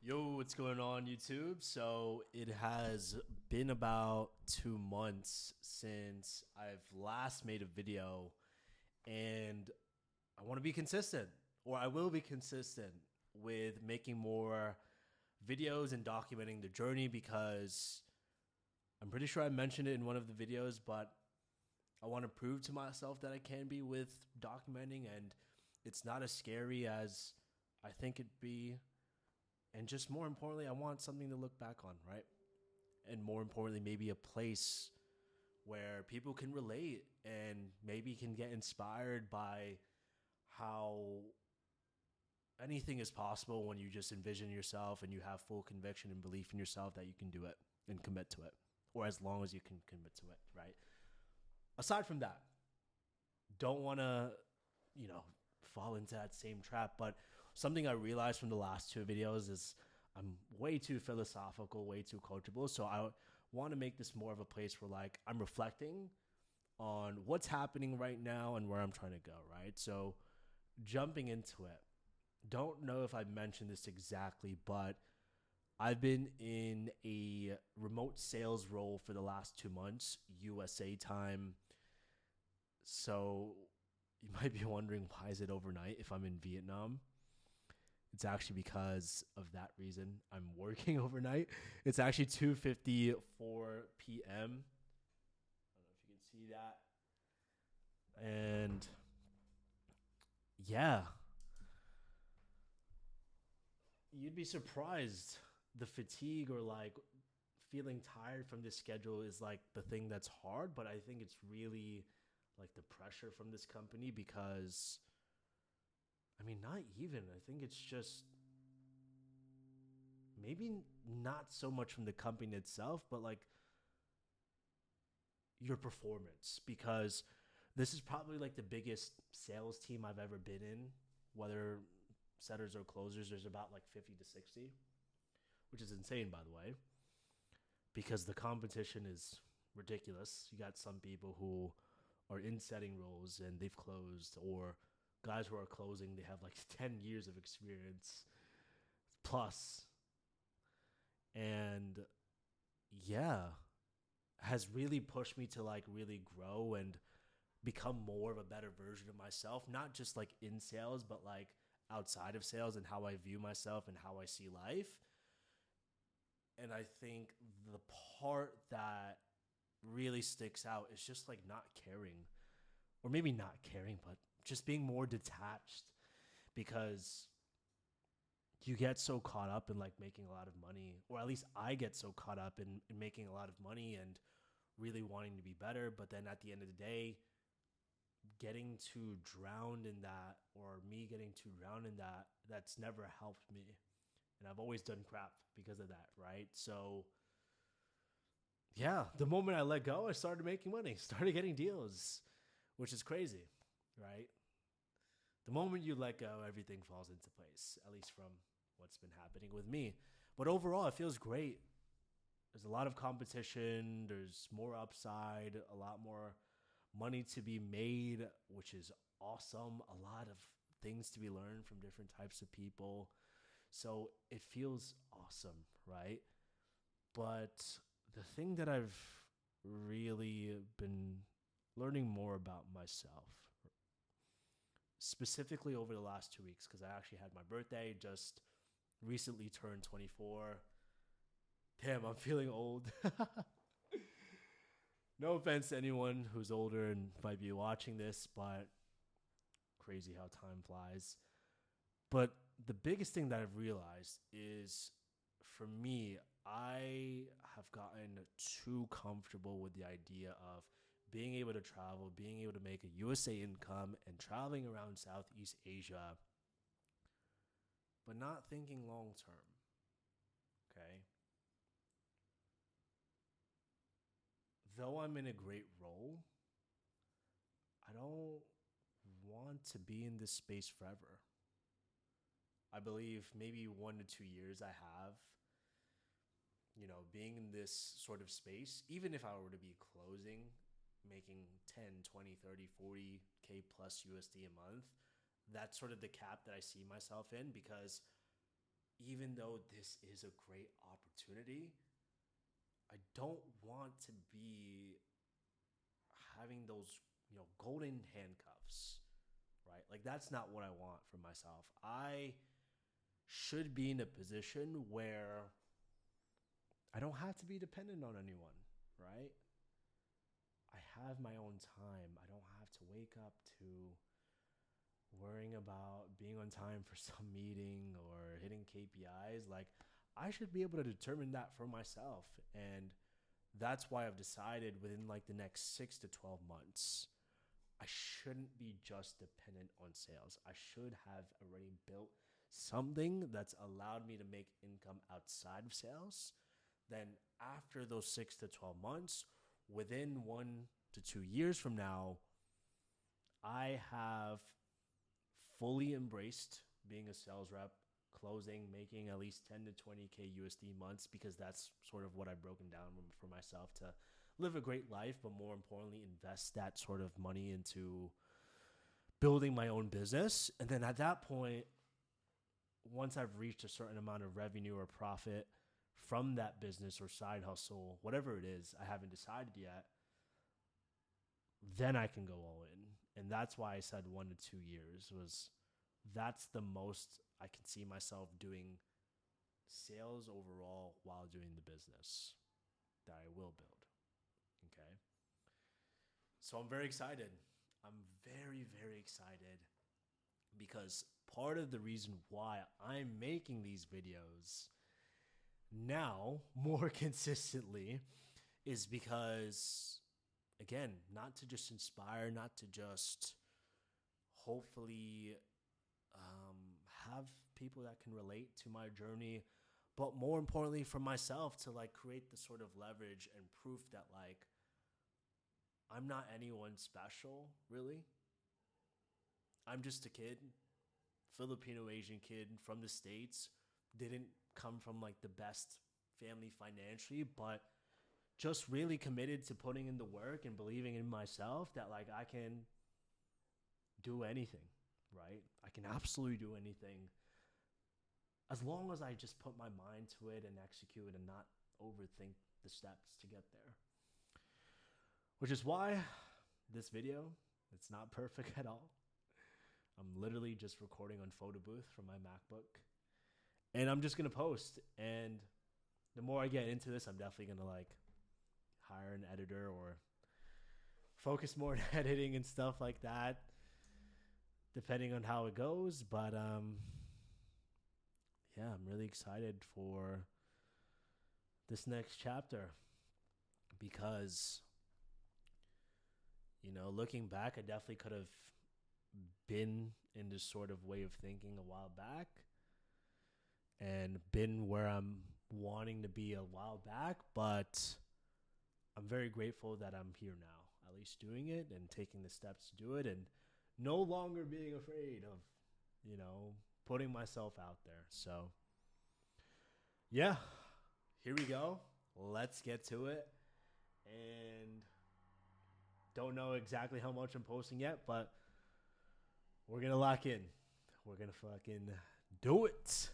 Yo, what's going on, YouTube? So it has been about 2 months since I've last made a video, and I want to be consistent, or I will be consistent with making more videos and documenting the journey because I'm pretty sure I mentioned it in one of the videos, but I want to prove to myself that I can be with documenting, and it's not as scary as I think it'd be. And just more importantly, I want something to look back on, right? And more importantly, maybe a place where people can relate and maybe can get inspired by how anything is possible when you just envision yourself and you have full conviction and belief in yourself that you can do it and commit to it, or as long as you can commit to it, right? Aside from that, don't want to, you know, fall into that same trap. But something I realized from the last two videos is I'm way too philosophical, way too coachable. So I want to make this more of a place where like I'm reflecting on what's happening right now and where I'm trying to go, right? So jumping into it, don't know if I mentioned this exactly, but I've been in a remote sales role for the last 2 months, USA time. So you might be wondering, why is it overnight if I'm in Vietnam? It's actually because of that reason. I'm working overnight. It's actually 2:54 p.m. I don't know if you can see that. And yeah, you'd be surprised. The fatigue or like feeling tired from this schedule is like the thing that's hard, but I think it's really like the pressure from this company because I mean, not even. I think it's just maybe not so much from the company itself, but like your performance because this is probably like the biggest sales team I've ever been in, whether setters or closers. There's about like 50 to 60, which is insane, by the way, because the competition is ridiculous. You got some people who are in setting roles and they've closed, or guys who are closing, they have like 10 years of experience plus. And yeah, has really pushed me to like really grow and become more of a better version of myself, not just like in sales, but like outside of sales and how I view myself and how I see life. And I think the part that really sticks out is just like not caring, or maybe not caring, but just being more detached because you get so caught up in like making a lot of money, or at least I get so caught up in making a lot of money and really wanting to be better. But then at the end of the day, getting too drowned in that, or me getting too drowned in that, that's never helped me. And I've always done crap because of that, right? So yeah, the moment I let go, I started making money, started getting deals, which is crazy, right? The moment you let go, everything falls into place, at least from what's been happening with me. But overall, it feels great. There's a lot of competition, there's more upside, a lot more money to be made, which is awesome. A lot of things to be learned from different types of people. So it feels awesome, right? But the thing that I've really been learning more about myself, specifically over the last 2 weeks, because I actually had my birthday, just recently turned 24. Damn, I'm feeling old. No offense to anyone who's older and might be watching this, but crazy how time flies. But the biggest thing that I've realized is for me, I have gotten too comfortable with the idea of being able to travel, being able to make a USA income, and traveling around Southeast Asia, but not thinking long term. Okay. Though I'm in a great role, I don't want to be in this space forever. I believe maybe 1 to 2 years I have, being in this sort of space, even if I were to be closing, making 10, 20, 30, 40K plus USD a month, that's sort of the cap that I see myself in because even though this is a great opportunity, I don't want to be having those, golden handcuffs, right? Like that's not what I want for myself. I should be in a position where I don't have to be dependent on anyone, right? I have my own time. I don't have to wake up to worrying about being on time for some meeting or hitting KPIs. Like, I should be able to determine that for myself. And that's why I've decided within like the next 6 to 12 months, I shouldn't be just dependent on sales. I should have already built something that's allowed me to make income outside of sales. Then after those 6 to 12 months, within 1 to 2 years from now, I have fully embraced being a sales rep, closing, making at least 10 to 20K USD months, because that's sort of what I've broken down for myself to live a great life, but more importantly, invest that sort of money into building my own business. And then at that point, once I've reached a certain amount of revenue or profit from that business or side hustle, whatever it is, I haven't decided yet, then I can go all in. And that's why I said 1 to 2 years was that's the most I can see myself doing sales overall while doing the business that I will build. Okay. So I'm very excited. I'm very, very excited because part of the reason why I'm making these videos now more consistently is because, again, not to just inspire, not to just hopefully have people that can relate to my journey, but more importantly for myself to like create the sort of leverage and proof that like I'm not anyone special, really. I'm just a kid, Filipino Asian kid from the States. Didn't come from like the best family financially, but just really committed to putting in the work and believing in myself that like I can do anything, right? I can absolutely do anything as long as I just put my mind to it and execute and not overthink the steps to get there. Which is why this video, it's not perfect at all. I'm literally just recording on photo booth from my MacBook. And I'm just going to post. And the more I get into this, I'm definitely going to like hire an editor or focus more on editing and stuff like that, depending on how it goes. But yeah, I'm really excited for this next chapter because, looking back, I definitely could have been in this sort of way of thinking a while back and been where I'm wanting to be a while back, but I'm very grateful that I'm here now, at least doing it and taking the steps to do it and no longer being afraid of, putting myself out there. So yeah, here we go. Let's get to it. And don't know exactly how much I'm posting yet, but we're going to lock in. We're going to fucking do it.